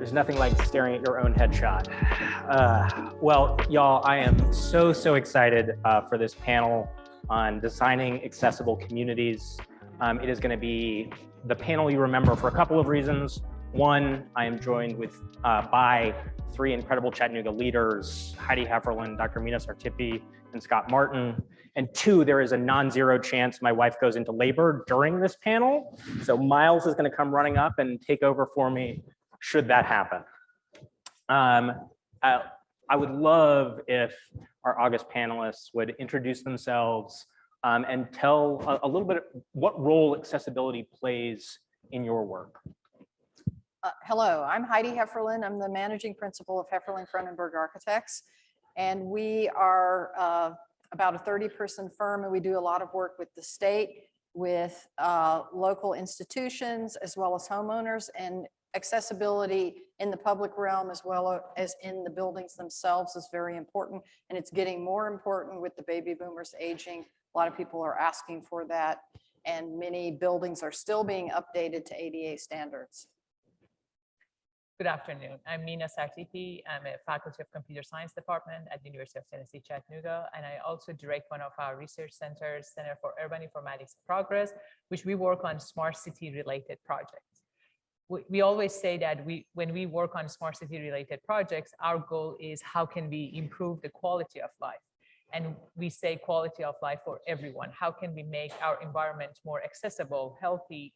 There's nothing like staring at your own headshot. Well, y'all, I am so excited for this panel on designing accessible communities. It is going to be the panel you remember for a couple of reasons. One, I am joined by three incredible Chattanooga leaders, Heidi Heffernan, Dr. Mina Sartipi, and Scott Martin. And two, there is a non-zero chance my wife goes into labor during this panel. So Miles is going to come running up and take over for me should that happen. I would love if our August panelists would introduce themselves and tell a little bit what role accessibility plays in your work. Hello, I'm Heidi Heffernan. I'm the managing principal of Heffernan Cronenberg Architects. And we are about a 30-person firm, and we do a lot of work with the state, with local institutions, as well as homeowners, and accessibility in the public realm as well as in the buildings themselves is very important. And it's getting more important with the baby boomers aging. A lot of people are asking for that. And many buildings are still being updated to ADA standards. Good afternoon. I'm Mina Sartipi. I'm a faculty of computer science department at the University of Tennessee, Chattanooga. And I also direct one of our research centers, Center for Urban Informatics Progress, which we work on smart city related projects. We always say that when we work on smart city related projects, our goal is how can we improve the quality of life? And we say quality of life for everyone. How can we make our environment more accessible, healthy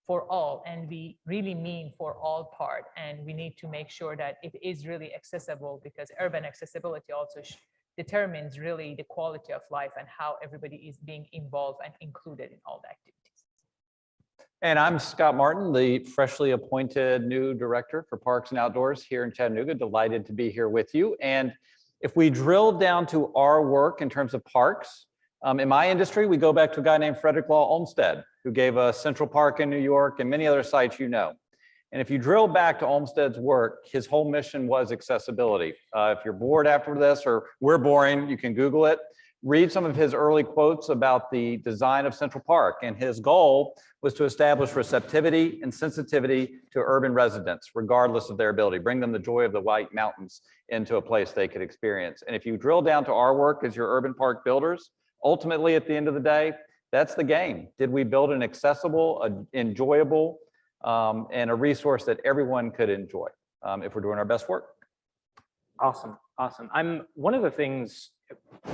for all? And we really mean for all part. And we need to make sure that it is really accessible, because urban accessibility also determines really the quality of life and how everybody is being involved and included in all the activities. And I'm Scott Martin, the freshly appointed new director for Parks and Outdoors here in Chattanooga. Delighted to be here with you. And if we drill down to our work in terms of parks, in my industry, we go back to a guy named Frederick Law Olmsted, who gave us Central Park in New York and many other sites you know. And if you drill back to Olmsted's work, his whole mission was accessibility. If you're bored after this, or we're boring, you can Google it. Read some of his early quotes about the design of Central Park. And his goal was to establish receptivity and sensitivity to urban residents, regardless of their ability. Bring them the joy of the White Mountains into a place they could experience. And if you drill down to our work as your urban park builders, ultimately, at the end of the day, that's the game. Did we build an accessible, enjoyable, and a resource that everyone could enjoy if we're doing our best work? Awesome. One of the things,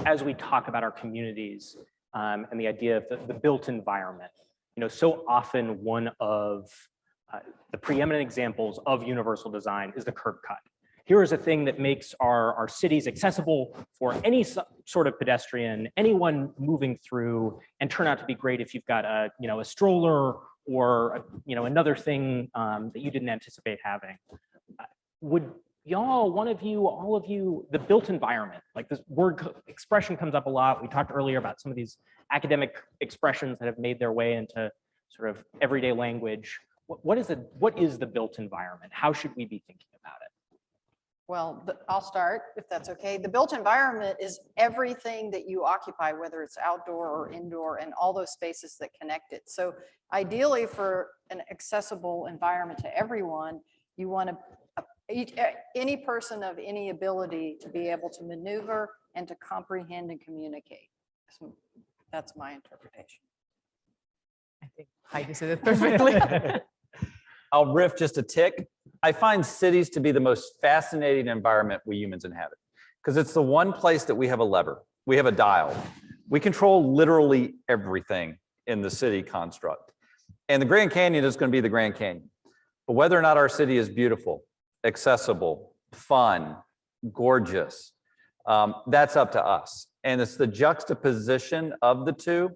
as we talk about our communities and the idea of the built environment, so often one of the preeminent examples of universal design is the curb cut. Here is a thing that makes our cities accessible for any sort of pedestrian, anyone moving through, and turn out to be great if you've got a stroller or another thing that you didn't anticipate having. Would y'all, one of you, all of you, the built environment, like this word expression comes up a lot. We talked earlier about some of these academic expressions that have made their way into sort of everyday language. What is the built environment? How should we be thinking about it? Well, I'll start, if that's okay. The built environment is everything that you occupy, whether it's outdoor or indoor, and all those spaces that connect it. So ideally, for an accessible environment to everyone, you want any person of any ability to be able to maneuver and to comprehend and communicate. So that's my interpretation. I think Heidi said it perfectly. I'll riff just a tick. I find cities to be the most fascinating environment we humans inhabit, because it's the one place that we have a lever, we have a dial. We control literally everything in the city construct. And the Grand Canyon is going to be the Grand Canyon. But whether or not our city is beautiful, accessible, fun, gorgeous, that's up to us. And it's the juxtaposition of the two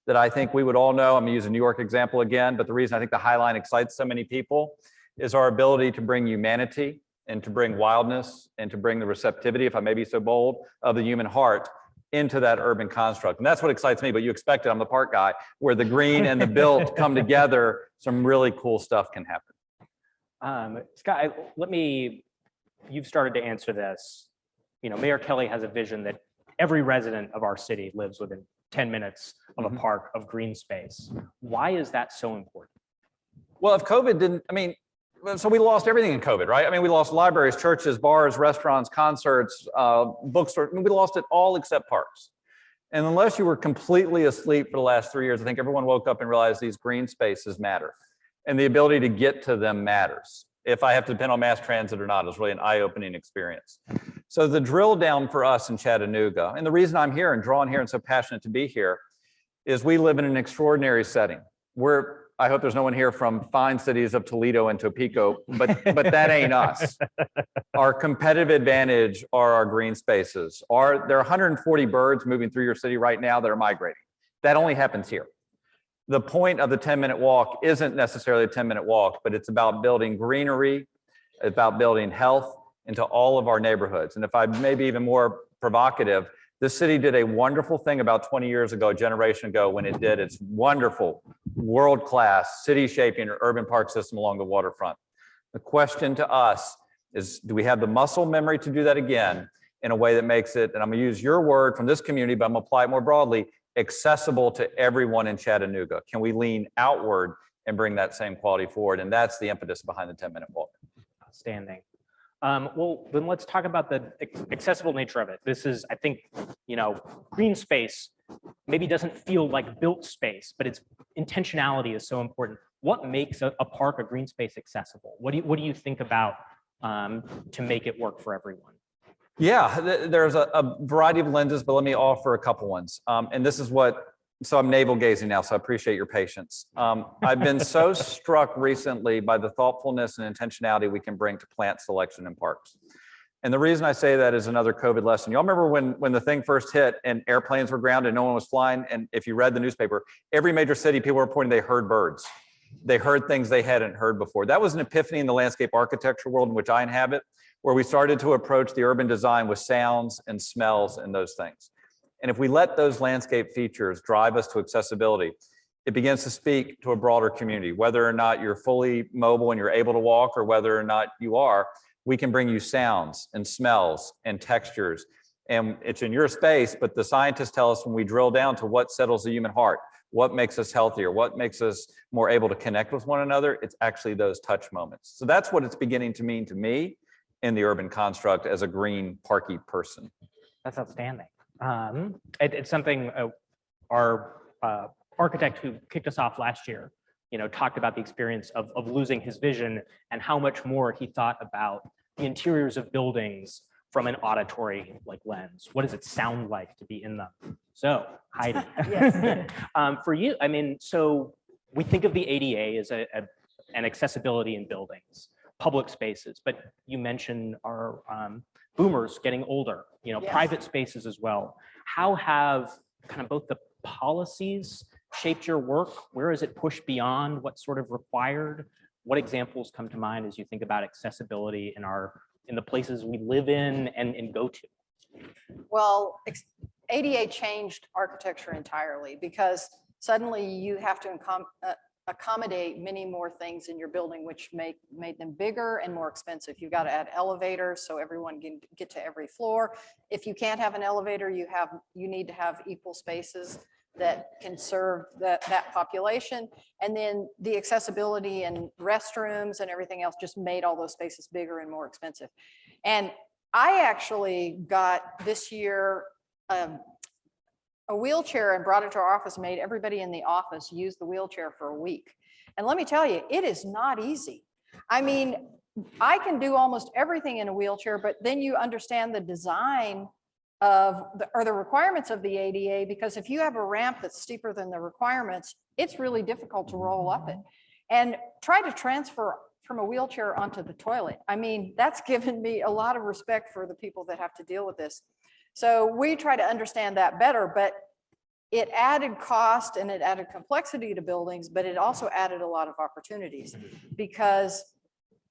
that I think we would all know. I'm going to use a New York example again, but the reason I think the High Line excites so many people is our ability to bring humanity and to bring wildness and to bring the receptivity, if I may be so bold, of the human heart into that urban construct. And that's what excites me, but you expect it, I'm the park guy, where the green and the built come together, some really cool stuff can happen. Scott, you've started to answer this. Mayor Kelly has a vision that every resident of our city lives within 10 minutes of a park of green space. Why is that so important? Well, if COVID didn't, so we lost everything in COVID, right? I mean, we lost libraries, churches, bars, restaurants, concerts, bookstores. I mean, we lost it all except parks. And unless you were completely asleep for the last 3 years, I think everyone woke up and realized these green spaces matter. And the ability to get to them matters. If I have to depend on mass transit or not, is really an eye-opening experience. So the drill down for us in Chattanooga, and the reason I'm here and drawn here and so passionate to be here, is we live in an extraordinary setting. I hope there's no one here from fine cities of Toledo and Topeka, but that ain't us. Our competitive advantage are our green spaces. There are 140 birds moving through your city right now that are migrating. That only happens here. The point of the 10-minute walk isn't necessarily a 10-minute walk, but it's about building greenery, about building health into all of our neighborhoods. And if I may be even more provocative, this city did a wonderful thing about 20 years ago, a generation ago, when it did its wonderful, world-class, city-shaping urban park system along the waterfront. The question to us is, do we have the muscle memory to do that again in a way that makes it, and I'm gonna use your word from this community, but I'm gonna apply it more broadly, accessible to everyone in Chattanooga? Can we lean outward and bring that same quality forward? And that's the impetus behind the 10-minute walk. Outstanding. Well, then let's talk about the accessible nature of it. This is, I think, green space maybe doesn't feel like built space, but its intentionality is so important. What makes a park, a green space, accessible? What do you think about to make it work for everyone? Yeah, there's a variety of lenses, but let me offer a couple ones. And this is so I'm navel gazing now, so I appreciate your patience. I've been so struck recently by the thoughtfulness and intentionality we can bring to plant selection in parks. And the reason I say that is another COVID lesson. Y'all remember when the thing first hit and airplanes were grounded, no one was flying? And if you read the newspaper, every major city, people were reporting they heard birds. They heard things they hadn't heard before. That was an epiphany in the landscape architecture world in which I inhabit, where we started to approach the urban design with sounds and smells and those things. And if we let those landscape features drive us to accessibility, it begins to speak to a broader community. Whether or not you're fully mobile and you're able to walk, or whether or not you are, we can bring you sounds and smells and textures. And it's in your space, but the scientists tell us when we drill down to what settles the human heart, what makes us healthier, what makes us more able to connect with one another, it's actually those touch moments. So that's what it's beginning to mean to me in the urban construct as a green, parky person. That's outstanding. It's something our architect who kicked us off last year, talked about the experience of losing his vision and how much more he thought about the interiors of buildings from an auditory lens. What does it sound like to be in them? So Heidi, Yes. For you, I mean, so we think of the ADA as an accessibility in buildings, public spaces, but you mentioned our boomers getting older, Yes. private spaces as well. How have kind of both the policies shaped your work? Where is it pushed beyond what's sort of required? What examples come to mind as you think about accessibility in the places we live in and go to? Well, ADA changed architecture entirely because suddenly you have to accommodate many more things in your building, which made them bigger and more expensive. You've got to add elevators so everyone can get to every floor. If you can't have an elevator, you need to have equal spaces that can serve that population. And then the accessibility and restrooms and everything else just made all those spaces bigger and more expensive. And I actually got this year a wheelchair and brought it to our office, made everybody in the office use the wheelchair for a week. And let me tell you, it is not easy. I mean, I can do almost everything in a wheelchair, but then you understand the design or the requirements of the ADA, because if you have a ramp that's steeper than the requirements, it's really difficult to roll up it. And try to transfer from a wheelchair onto the toilet. I mean, that's given me a lot of respect for the people that have to deal with this. So we try to understand that better, but it added cost and it added complexity to buildings, but it also added a lot of opportunities because,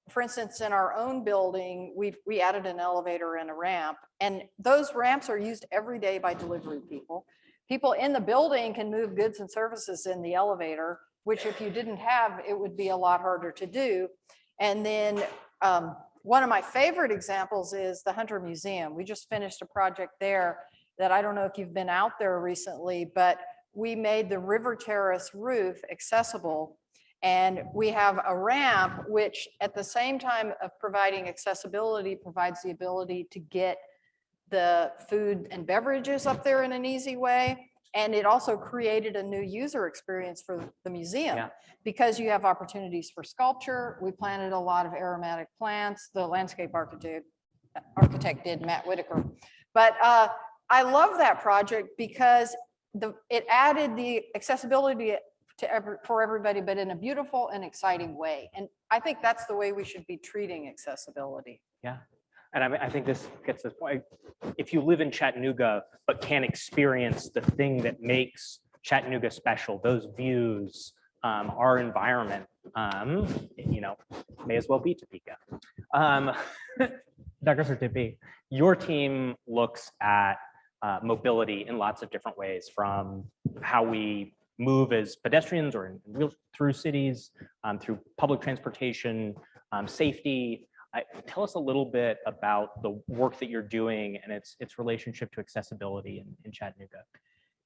for instance, in our own building, we added an elevator and a ramp, and those ramps are used every day by delivery people. People in the building can move goods and services in the elevator, which if you didn't have, it would be a lot harder to do. And then one of my favorite examples is the Hunter Museum. We just finished a project there that I don't know if you've been out there recently, but we made the river terrace roof accessible. And we have a ramp, which at the same time of providing accessibility, provides the ability to get the food and beverages up there in an easy way. And it also created a new user experience for the museum Yeah. because you have opportunities for sculpture. We planted a lot of aromatic plants. The landscape architect did, Matt Whitaker. But I love that project because it added the accessibility for everybody, but in a beautiful and exciting way. And I think that's the way we should be treating accessibility. Yeah. And I think this gets this point. If you live in Chattanooga, but can't experience the thing that makes Chattanooga special, those views, our environment, may as well be Topeka. Dr. Sertipi, your team looks at mobility in lots of different ways, from how we move as pedestrians or through cities, through public transportation, safety. Tell us a little bit about the work that you're doing and its relationship to accessibility in Chattanooga.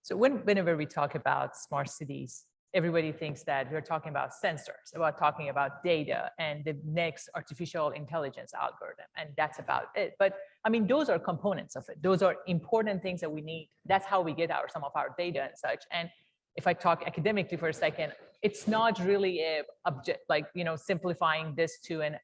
So whenever we talk about smart cities, everybody thinks that we're talking about sensors, about talking about data and the next artificial intelligence algorithm, and that's about it. But I mean, those are components of it. Those are important things that we need. That's how we get some of our data and such. And if I talk academically for a second, it's not really a simplifying this to an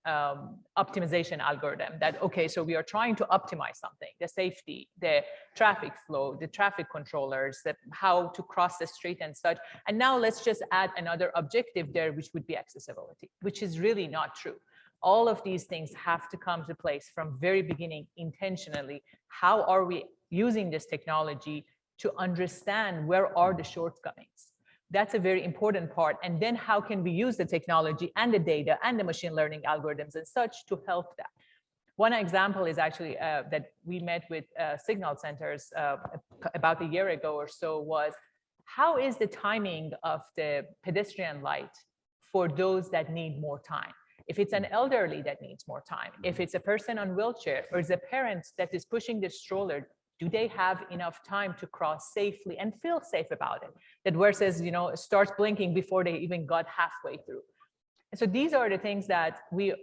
optimization algorithm that, okay, so we are trying to optimize something, the safety, the traffic flow, the traffic controllers, how to cross the street and such. And now let's just add another objective there, which would be accessibility, which is really not true. All of these things have to come to place from very beginning intentionally. How are we using this technology to understand where are the shortcomings? That's a very important part. And then how can we use the technology and the data and the machine learning algorithms and such to help that? One example is actually that we met with signal centers about a year ago or so was, how is the timing of the pedestrian light for those that need more time? If it's an elderly that needs more time, if it's a person on wheelchair or is a parent that is pushing the stroller, do they have enough time to cross safely and feel safe about it? That versus, starts blinking before they even got halfway through. And so these are the things that we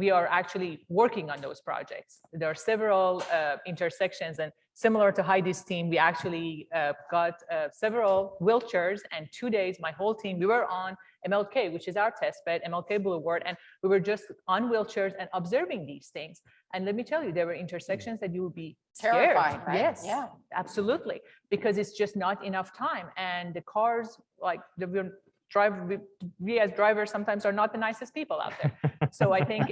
are actually working on those projects. There are several intersections, and similar to Heidi's team, we actually got several wheelchairs, and 2 days, my whole team, we were on MLK, which is our test bed, MLK Boulevard, and we were just on wheelchairs and observing these things. And let me tell you, there were intersections that you would be Terrified, right? Yes, Yeah, absolutely, because it's just not enough time, and the cars, like we as drivers sometimes are not the nicest people out there. So I think,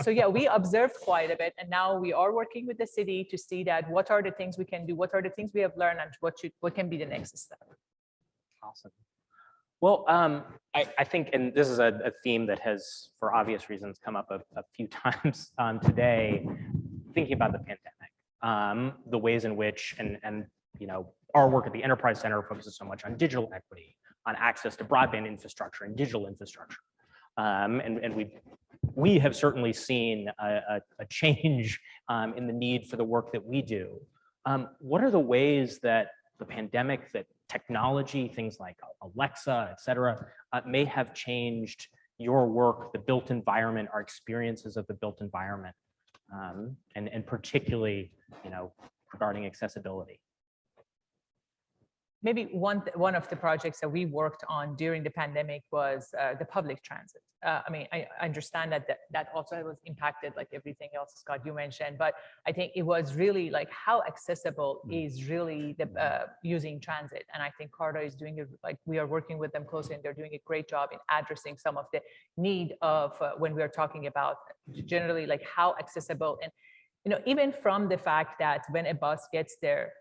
so yeah, we observed quite a bit, and now we are working with the city to see that what are the things we can do, what are the things we have learned, and what can be the next step. Awesome. Well, I think, and this is a theme that has, for obvious reasons, come up a few times today, thinking about the pandemic, the ways in which, and our work at the Enterprise Center focuses so much on digital equity, on access to broadband infrastructure and digital infrastructure. And we have certainly seen a change in the need for the work that we do. What are the ways that the pandemic, that technology, things like Alexa, et cetera, may have changed your work, the built environment, our experiences of the built environment, and particularly, regarding accessibility? Maybe one of the projects that we worked on during the pandemic was the public transit. I mean, I understand that also was impacted like everything else, Scott, you mentioned, but I think it was really like how accessible is really the using transit. And I think CARTA is doing it, like we are working with them closely, and they're doing a great job in addressing some of the need of when we are talking about generally like how accessible. And even from the fact that when a bus gets there,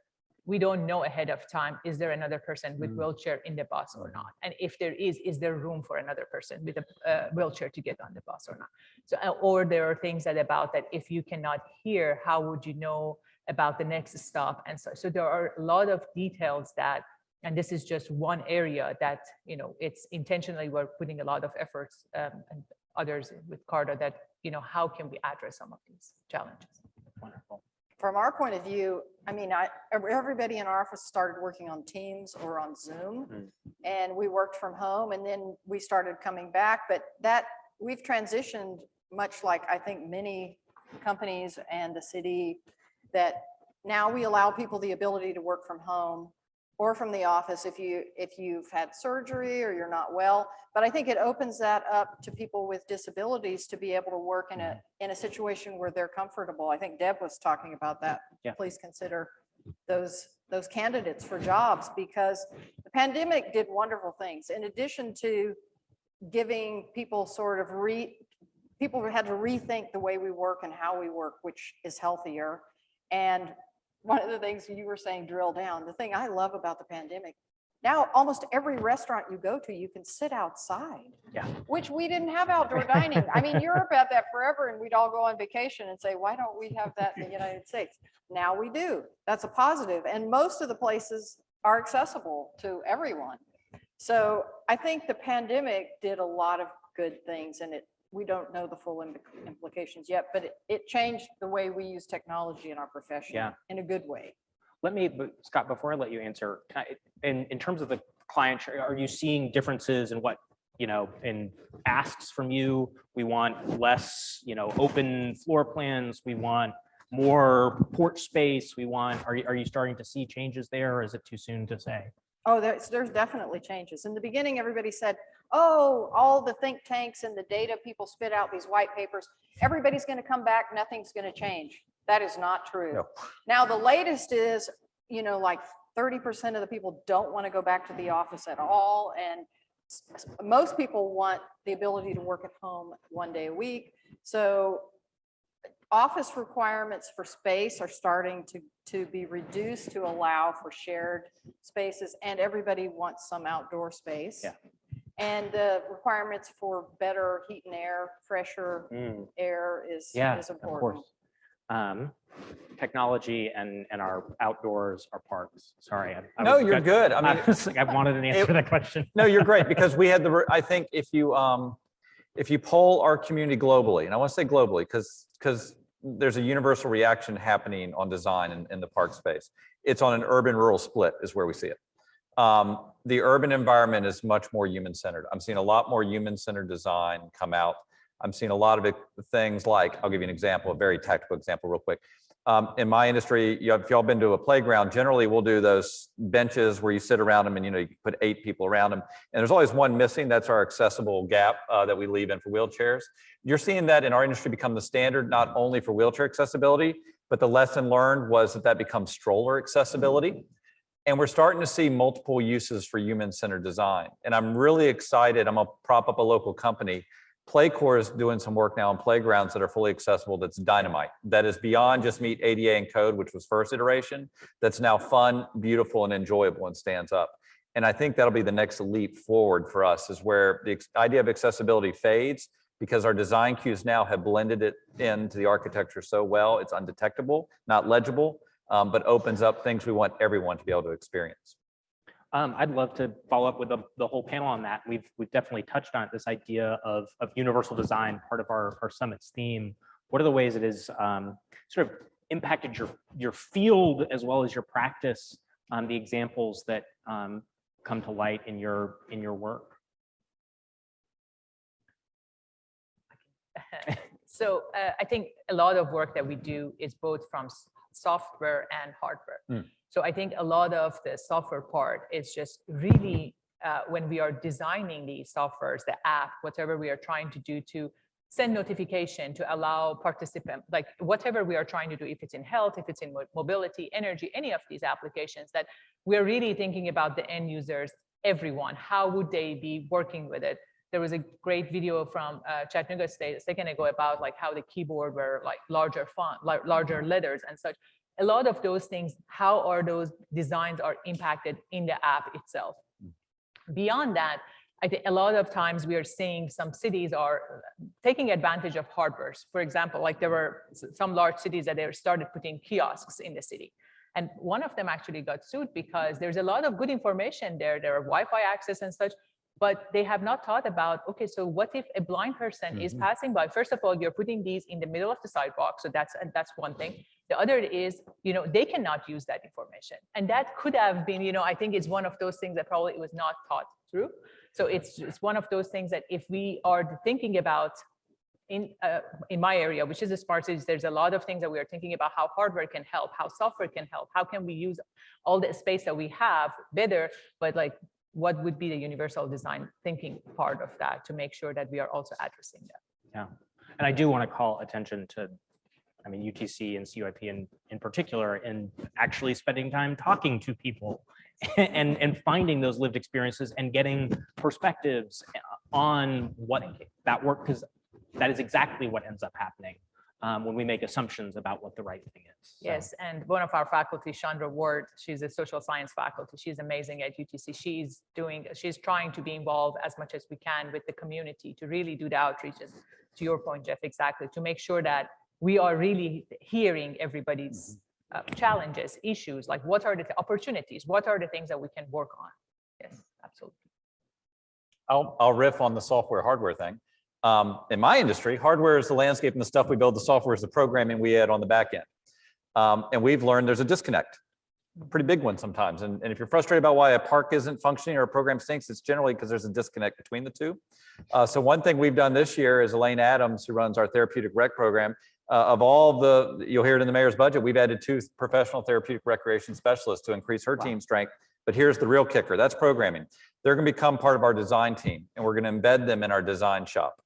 we don't know ahead of time, is there another person with wheelchair in the bus or not? And if there is there room for another person with a wheelchair to get on the bus or not? So, or there are things about that if you cannot hear, how would you know about the next stop? And so there are a lot of details that, and this is just one area that, it's intentionally we're putting a lot of efforts and others with CARTA that, how can we address some of these challenges? Wonderful. from our point of view, I mean, everybody in our office started working on Teams or on Zoom, and we worked from home, and then we started coming back. But that we've transitioned, much like I think many companies and the city, that now we allow people the ability to work from home or from the office if you've had surgery or you're not well. But I think it opens that up to people with disabilities to be able to work in a situation where they're comfortable. I think Deb was talking about that. Yeah. Please consider those candidates for jobs, because the pandemic did wonderful things. In addition to giving people people had to rethink the way we work and how we work, which is healthier. And one of the things you were saying, drill down, the thing I love about the pandemic, now almost every restaurant you go to, you can sit outside. Yeah. Which we didn't have outdoor dining. I mean, Europe had that forever, and we'd all go on vacation and say, why don't we have that in the United States? Now we do. That's a positive. And most of the places are accessible to everyone. So I think the pandemic did a lot of good things, and we don't know the full implications yet, but it changed the way we use technology in our profession in a good way. Let me, Scott, before I let you answer, in terms of the client, are you seeing differences in what, in asks from you? We want less, open floor plans. We want more porch space. Are you starting to see changes there, or is it too soon to say? Oh, there's definitely changes. In the beginning, everybody said, oh, all the think tanks and the data people spit out, these white papers, everybody's going to come back, nothing's going to change. That is not true. No. Now, the latest is, like 30% of the people don't want to go back to the office at all. And most people want the ability to work at home 1 day a week. So office requirements for space are starting to be reduced to allow for shared spaces, and everybody wants some outdoor space. Yeah. And the requirements for better heat and air, fresher air is important. Of course. Technology and our outdoors, our parks. Sorry. No, you're good. I mean, I wanted an answer to that question. No, you're great, because we had I think if you poll our community globally, and I want to say globally, because there's a universal reaction happening on design in the park space. It's on an urban-rural split is where we see it. The urban environment is much more human-centered. I'm seeing a lot more human-centered design come out. I'm seeing a lot of things like, I'll give you an example, a very tactical example real quick. In my industry, if y'all been to a playground, generally we'll do those benches where you sit around them and you put 8 people around them. And there's always one missing. That's our accessible gap that we leave in for wheelchairs. You're seeing that in our industry become the standard, not only for wheelchair accessibility, but the lesson learned was that becomes stroller accessibility. And we're starting to see multiple uses for human-centered design. And I'm really excited. I'm gonna prop up a local company. Playcore is doing some work now on playgrounds that are fully accessible. That's dynamite. That is beyond just meet ADA and code, which was first iteration. That's now fun, beautiful, and enjoyable and stands up. And I think that'll be the next leap forward for us, is where the idea of accessibility fades, because our design cues now have blended it into the architecture so well, it's undetectable, not legible, but opens up things we want everyone to be able to experience. I'd love to follow up with the whole panel on that. We've definitely touched on it, this idea of universal design, part of our summit's theme. What are the ways it has sort of impacted your field as well as your practice, the examples that come to light in your work? So I think a lot of work that we do is both from software and hardware. So I think a lot of the software part is just really when we are designing these softwares, the app, whatever we are trying to do to send notification to allow participants, like whatever we are trying to do, if it's in health, if it's in mobility, energy, any of these applications, that we're really thinking about the end users, everyone, how would they be working with it? There was a great video from Chattanooga State a second ago about like how the keyboard were like larger font, like larger letters and such. A lot of those things, how are those designs are impacted in the app itself? Beyond that, I think a lot of times we are seeing some cities are taking advantage of hardware. For example, like there were some large cities that they started putting kiosks in the city. And one of them actually got sued because there's a lot of good information there. There are Wi-Fi access and such, but they have not thought about, okay, so what if a blind person is passing by? First of all, you're putting these in the middle of the sidewalk. So that's one thing. The other is, they cannot use that information. And that could have been, I think it's one of those things that probably was not thought through. So it's one of those things that if we are thinking about in my area, which is the smart cities, there's a lot of things that we are thinking about how hardware can help, how software can help, how can we use all the space that we have better, but like what would be the universal design thinking part of that to make sure that we are also addressing that. Yeah, and I do want to call attention to, UTC and CUIP in particular, and actually spending time talking to people and finding those lived experiences and getting perspectives on what that work, because that is exactly what ends up happening when we make assumptions about what the right thing is. So. Yes, and one of our faculty, Chandra Ward, she's a social science faculty. She's amazing at UTC. She's trying to be involved as much as we can with the community to really do the outreaches. To your point, Geoff, exactly, to make sure that we are really hearing everybody's challenges, issues, like what are the opportunities, what are the things that we can work on. Yes, absolutely. I'll riff on the software hardware thing. In my industry, hardware is the landscape and the stuff we build. The software is the programming we add on the back end. And we've learned there's a disconnect, a pretty big one sometimes. And if you're frustrated about why a park isn't functioning or a program stinks, it's generally because there's a disconnect between the two. So one thing we've done this year is Elaine Adams, who runs our therapeutic rec program, of all you'll hear it in the mayor's budget, we've added 2 professional therapeutic recreation specialists to increase her team strength. But here's the real kicker, that's programming. They're going to become part of our design team, and we're going to embed them in our design shop.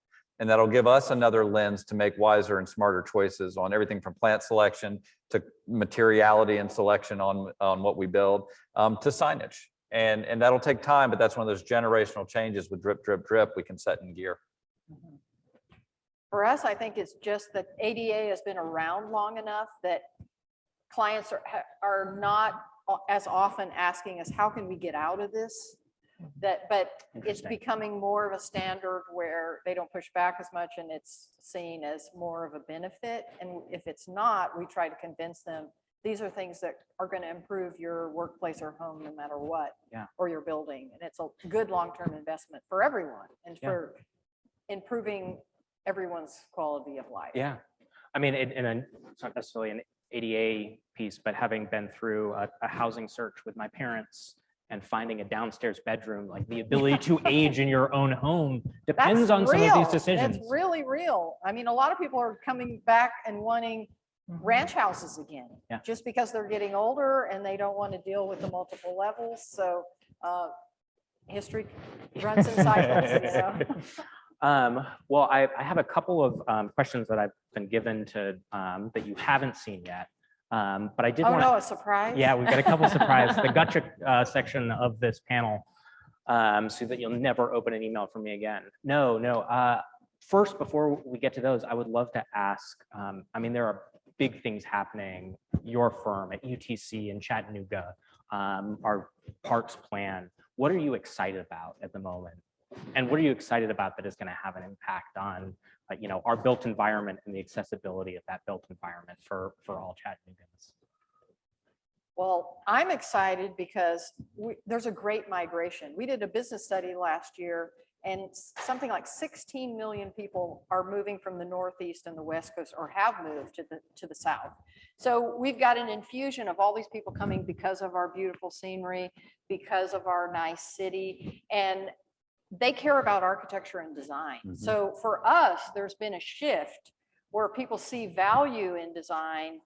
And that'll give us another lens to make wiser and smarter choices on everything from plant selection to materiality and selection on what we build to signage. And that'll take time, but that's one of those generational changes with drip, drip, drip we can set in gear. For us, I think it's just that ADA has been around long enough that clients are not as often asking us, how can we get out of this? But it's becoming more of a standard where they don't push back as much and it's seen as more of a benefit. And if it's not, we try to convince them these are things that are going to improve your workplace or home no matter what, or your building. And it's a good long-term investment for everyone and for improving everyone's quality of life. Yeah. It's not necessarily an ADA piece, but having been through a housing search with my parents and finding a downstairs bedroom, like the ability to age in your own home depends on some of these decisions. That's really real. A lot of people are coming back and wanting ranch houses again, just because they're getting older and they don't want to deal with the multiple levels. So history runs in cycles. Well, I have a couple of questions that I've been given to that you haven't seen yet. But I did want to. A surprise? Yeah, we've got a couple surprises. The gotcha section of this panel, so that you'll never open an email from me again. No. First, before we get to those, I would love to ask. There are big things happening. Your firm at UTC in Chattanooga, our parks plan. What are you excited about at the moment? And what are you excited about that is going to have an impact on, our built environment and the accessibility of that built environment for all Chattanooga's? Well, I'm excited because there's a great migration. We did a business study last year, and something like 16 million people are moving from the Northeast and the West Coast, or have moved to the South. So we've got an infusion of all these people coming because of our beautiful scenery, because of our nice city, and they care about architecture and design. So for us, there's been a shift where people see value in design,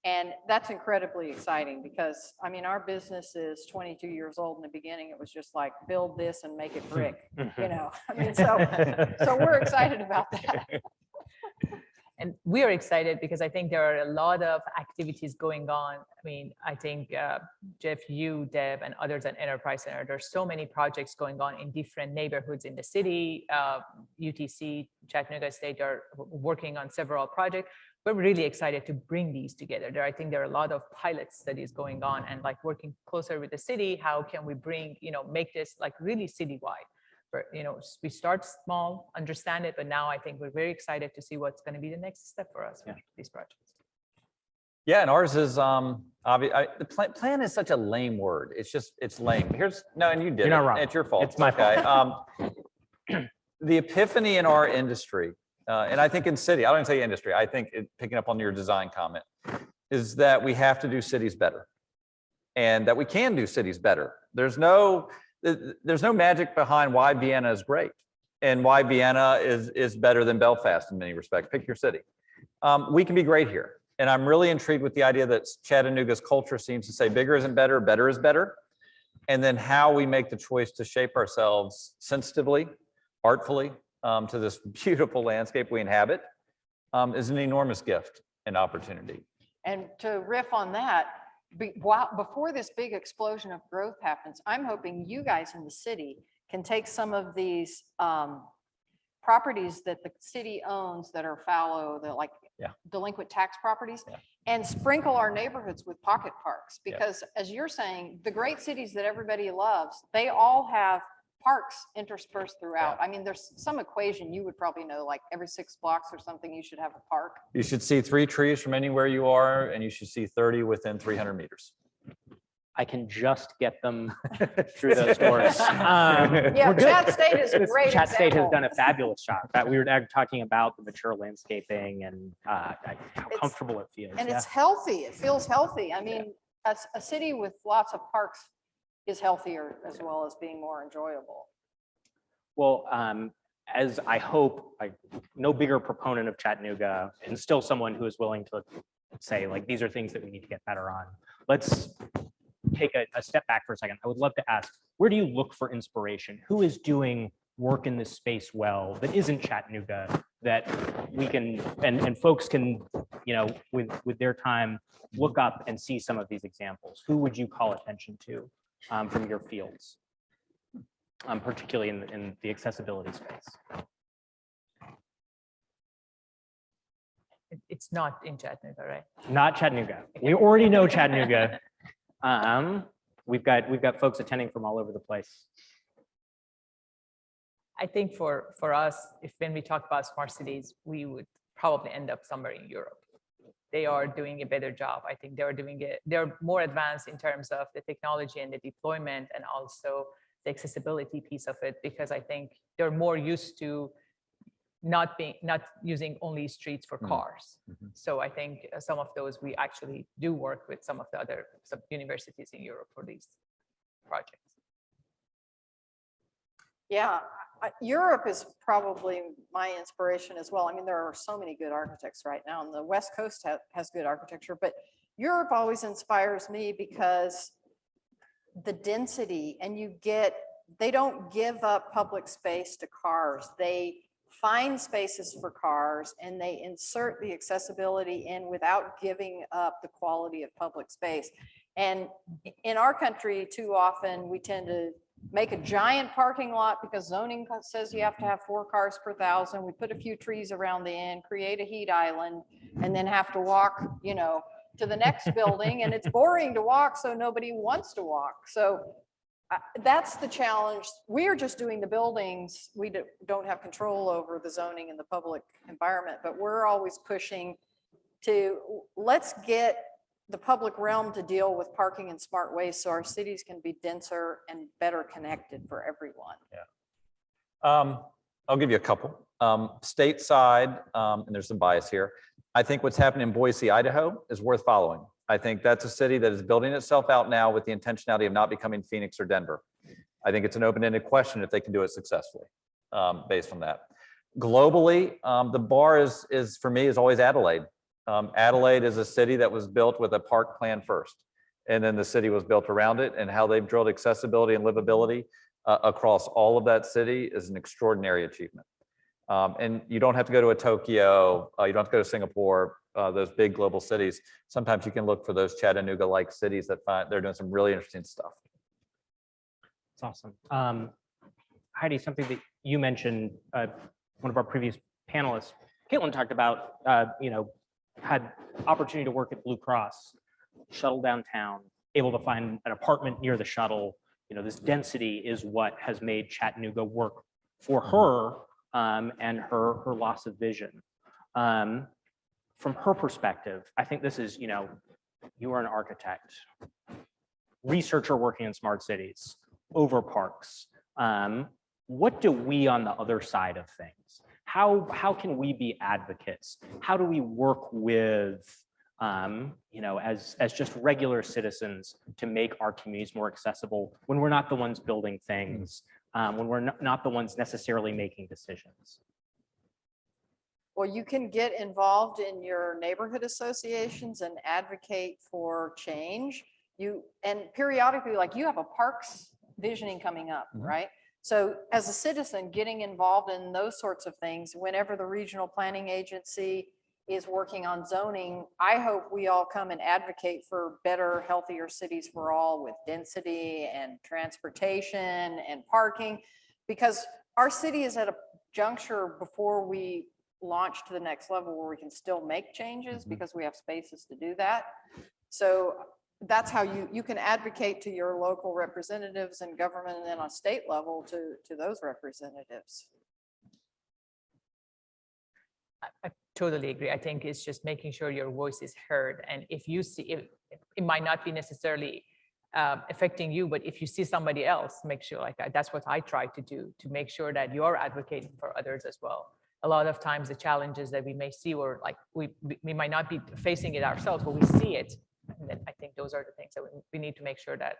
and that's incredibly exciting because, our business is 22 years old. In the beginning, it was just like, build this and make it brick, so we're excited about that. And we are excited because I think there are a lot of activities going on. I think Geoff, you, Deb, and others at Enterprise Center, there's so many projects going on in different neighborhoods in the city. UTC, Chattanooga State are working on several projects. We're really excited to bring these together. I think there are a lot of pilot studies going on and working closer with the city. How can we bring, make this really citywide? We start small, understand it, but now I think we're very excited to see what's going to be the next step for us with these projects. Yeah, and ours is, the plan is such a lame word. It's lame. And you did You're not it. wrong. It's your fault. It's my fault. The epiphany in our industry, and I think in city, I don't even say industry, I think picking up on your design comment, is that we have to do cities better and that we can do cities better. There's no magic behind why Vienna is great and why Vienna is better than Belfast in many respects. Pick your city. We can be great here. And I'm really intrigued with the idea that Chattanooga's culture seems to say bigger isn't better, better is better. And then how we make the choice to shape ourselves sensitively, artfully, to this beautiful landscape we inhabit is an enormous gift and opportunity. And to riff on that, before this big explosion of growth happens, I'm hoping you guys in the city can take some of these properties that the city owns that are fallow, that like delinquent tax properties, and sprinkle our neighborhoods with pocket parks. Because as you're saying, the great cities that everybody loves, they all have parks interspersed throughout. I mean, there's some equation you would probably know, like every 6 blocks or something, you should have a park. You should see 3 trees from anywhere you are, and you should see 30 within 300 meters. I can just get them through those doors. Yeah, Chat State is a great Chat State has example. done a fabulous job. We were talking about the mature landscaping and how comfortable it feels. And Yeah. it's healthy. It feels healthy. I mean, a city with lots of parks is healthier as well as being more enjoyable. Well, as I hope, no bigger proponent of Chattanooga and still someone who is willing to say, like, these are things that we need to get better on. Let's take a step back for a second. I would love to ask, where do you look for inspiration? Who is doing work in this space well that isn't Chattanooga, that we can, and folks can, you know, with their time, look up and see some of these examples? Who would you call attention to from your fields, particularly in the accessibility space? It's not in Chattanooga, right? Not Chattanooga. We already know Chattanooga. We've got folks attending from all over the place. I think for us, when we talk about smart cities, we would probably end up somewhere in Europe. They are doing a better job. I think they're more advanced in terms of the technology and the deployment, and also the accessibility piece of it, because I think they're more used to not using only streets for cars. So I think some of those, we actually do work with some of the other universities in Europe for these projects. Yeah, Europe is probably my inspiration as well. I mean, there are so many good architects right now, and the West Coast has good architecture, but Europe always inspires me because the density, and they don't give up public space to cars. They find spaces for cars and they insert the accessibility in without giving up the quality of public space. And in our country, too often we tend to make a giant parking lot because zoning says you have to have 4 cars per 1,000. We put a few trees around the end, create a heat island, and then have to walk, you know, to the next building, and it's boring to walk, so nobody wants to walk. So that's the challenge. We are just doing the buildings. We don't have control over the zoning and the public environment, but we're always pushing to let's get the public realm to deal with parking in smart ways so our cities can be denser and better connected for everyone. Yeah. I'll give you a couple. Stateside, and there's some bias here. I think what's happening in Boise, Idaho is worth following. I think that's a city that is building itself out now with the intentionality of not becoming Phoenix or Denver. I think it's an open-ended question if they can do it successfully based on that. Globally, the bar is for me is always Adelaide. Adelaide is a city that was built with a park plan first, and then the city was built around it, and how they've drilled accessibility and livability across all of that city is an extraordinary achievement. And you don't have to go to a Tokyo, you don't have to go to Singapore, those big global cities. Sometimes you can look for those Chattanooga-like cities that they're doing some really interesting stuff. That's awesome. Heidi, something that you mentioned, one of our previous panelists, Caitlin, talked about, had opportunity to work at Blue Cross, shuttle downtown, able to find an apartment near the shuttle. You know, this density is what has made Chattanooga work for her and her loss of vision. from her perspective, I think this is, you are an architect, researcher working in smart cities, over parks. What do we on the other side of things? How can we be advocates? How do we work with, as just regular citizens to make our communities more accessible when we're not the ones building things, when we're not the ones necessarily making decisions? Well, you can get involved in your neighborhood associations and advocate for change. And periodically, like you have a parks visioning coming up, right? So as a citizen, getting involved in those sorts of things, whenever the regional planning agency is working on zoning, I hope we all come and advocate for better, healthier cities for all with density and transportation and parking, because our city is at a juncture before we launch to the next level where we can still make changes because we have spaces to do that. So that's how you can advocate to your local representatives and government, and then on state level to those representatives. I totally agree. I think it's just making sure your voice is heard. And if you see, it might not be necessarily affecting you, but if you see somebody else, make sure that's what I try to do, to make sure that you're advocating for others as well. A lot of times the challenges that we may see, or like we might not be facing it ourselves, but we see it. And then I think those are the things that we need to make sure that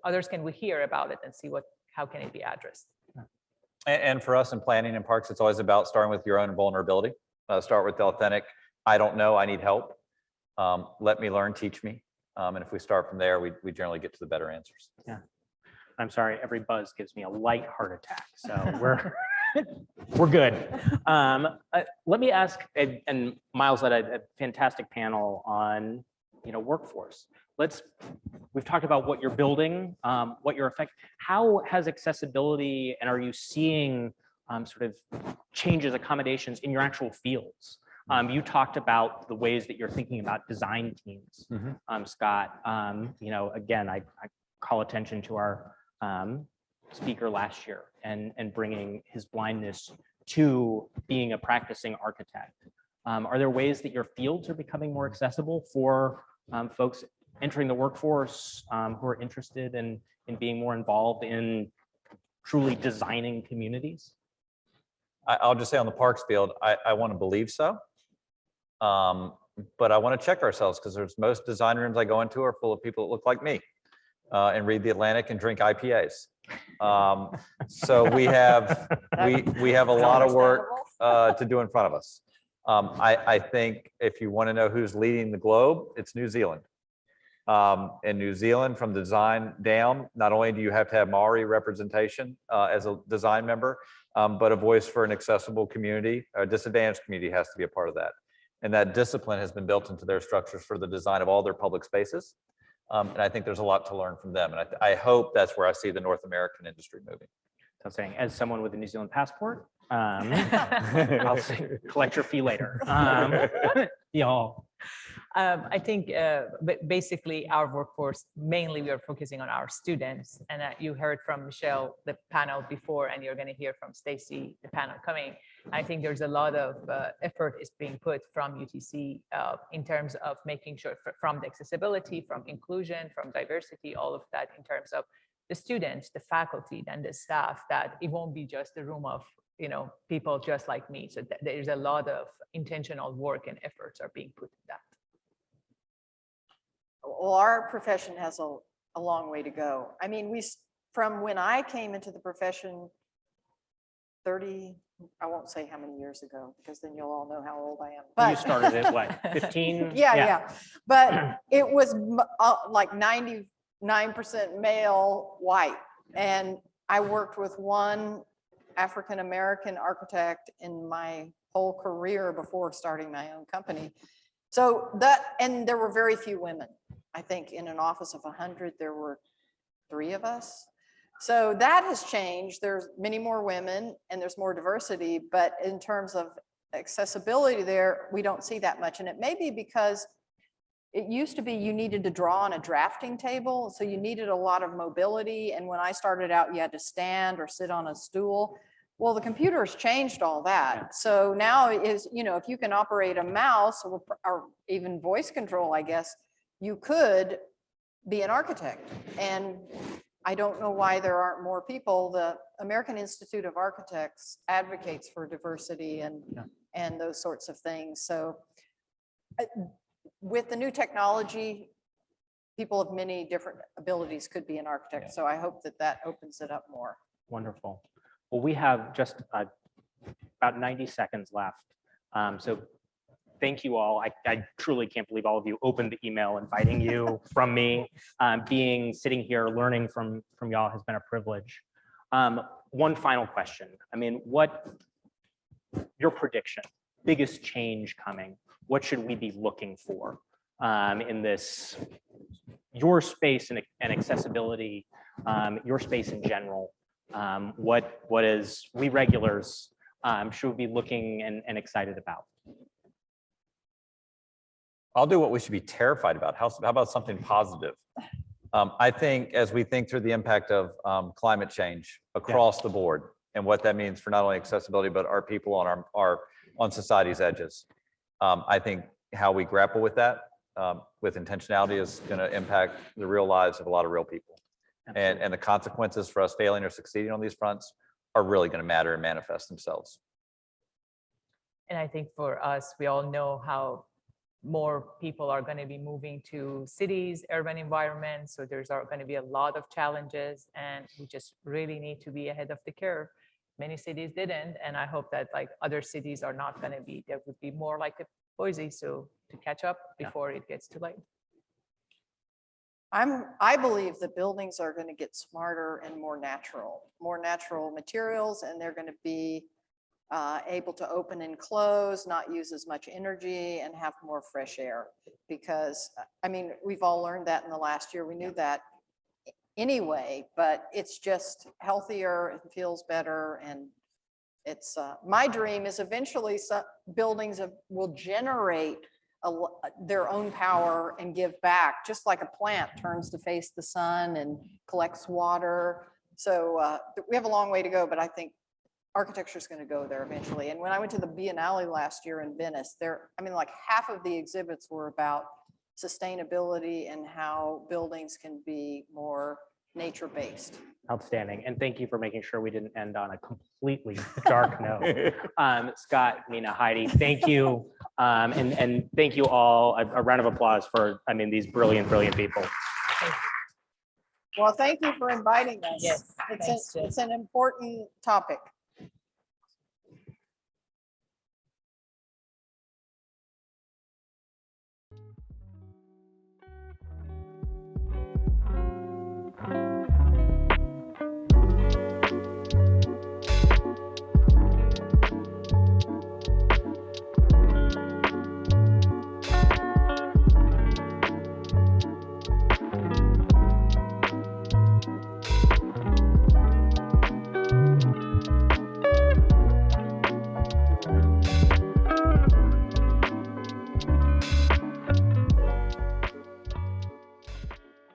others can hear about it and see how can it be addressed. And for us in planning and parks, it's always about starting with your own vulnerability. Start with the authentic, I don't know, I need help. Let me learn, teach me. And if we start from there, we generally get to the better answers. Yeah. I'm sorry, every buzz gives me a light heart attack. So we're good. Let me ask, and Miles led a fantastic panel on, workforce. We've talked about what you're building, what your effect, how has accessibility, and are you seeing sort of changes, accommodations in your actual fields? You talked about the ways that you're thinking about design teams, Scott. Again, I call attention to our speaker last year and bringing his blindness to being a practicing architect. Are there ways that your fields are becoming more accessible for folks entering the workforce who are interested in being more involved in truly designing communities? I'll just say on the parks field, I want to believe so. But I want to check ourselves, because there's most design rooms I go into are full of people that look like me and read the Atlantic and drink IPAs. So we have a lot of work to do in front of us. I think if you want to know who's leading the globe, it's New Zealand. In New Zealand, from the design down, not only do you have to have Maori representation as a design member, but a voice for an accessible community, a disadvantaged community has to be a part of that. And that discipline has been built into their structures for the design of all their public spaces. And I think there's a lot to learn from them. And I hope that's where I see the North American industry moving. So I'm saying, as someone with a New Zealand passport, I'll say, collect your fee later. Y'all. I think basically our workforce, mainly we are focusing on our students. And you heard from Michelle, the panel before, and you're going to hear from Stacy, the panel coming. I think there's a lot of effort is being put from UTC in terms of making sure from the accessibility, from inclusion, from diversity, all of that in terms of the students, the faculty, and the staff, that it won't be just a room of people just like me. So there's a lot of intentional work and efforts are being put in that. Well, our profession has a long way to go. I mean, from when I came into the profession 30, I won't say how many years ago, because then you'll all know how old I am. But You started at what, 15? yeah. But it was like 99% male, white. And I worked with one African-American architect in my whole career before starting my own company. So and there were very few women. I think in an office of 100, there were 3 of us. So that has changed. There's many more women and there's more diversity, but in terms of accessibility there, we don't see that much. And it may be because it used to be you needed to draw on a drafting table. So you needed a lot of mobility. And when I started out, you had to stand or sit on a stool. Well, the computer's changed all that. So now is, if you can operate a mouse or even voice control, I guess, you could be an architect. And I don't know why there aren't more people. The American Institute of Architects advocates for diversity and those sorts of things. So with the new technology, people of many different abilities could be an architect. So I hope that opens it up more. Wonderful. Well, we have just about 90 seconds left. So thank you all. I truly can't believe all of you opened the email inviting you from me. Sitting here learning from y'all has been a privilege. One final question. I mean, what your prediction, biggest change coming? What should we be looking for in this, your space and accessibility, your space in general? What is we regulars should we be looking and excited about? I'll do what we should be terrified about. How about something positive? I think as we think through the impact of climate change across the board and what that means for not only accessibility, but our people on society's edges. I think how we grapple with that with intentionality is going to impact the real lives of a lot of real people. And the consequences for us failing or succeeding on these fronts are really going to matter and manifest themselves. And I think for us, we all know how more people are going to be moving to cities, urban environments. So there's going to be a lot of challenges, and we just really need to be ahead of the curve. Many cities didn't, and I hope that like other cities are not going to be. There would be more like a Boise, so to catch up before it gets too late. I believe that buildings are going to get smarter and more natural materials, and they're going to be able to open and close, not use as much energy, and have more fresh air. Because I mean, we've all learned that in the last year. We knew that anyway, but it's just healthier and feels better. And it's my dream is eventually some buildings will generate their own power and give back, just like a plant turns to face the sun and collects water. So we have a long way to go, but I think architecture is going to go there eventually. And when I went to the Biennale last year in Venice, like half of the exhibits were about sustainability and how buildings can be more nature-based. Outstanding. And thank you for making sure we didn't end on a completely dark note. Scott, Mina, Heidi, thank you. And thank you all. A round of applause for, these brilliant people. Thank you. Well, thank you for inviting us. Yes, thanks, Geoff. It's an important topic.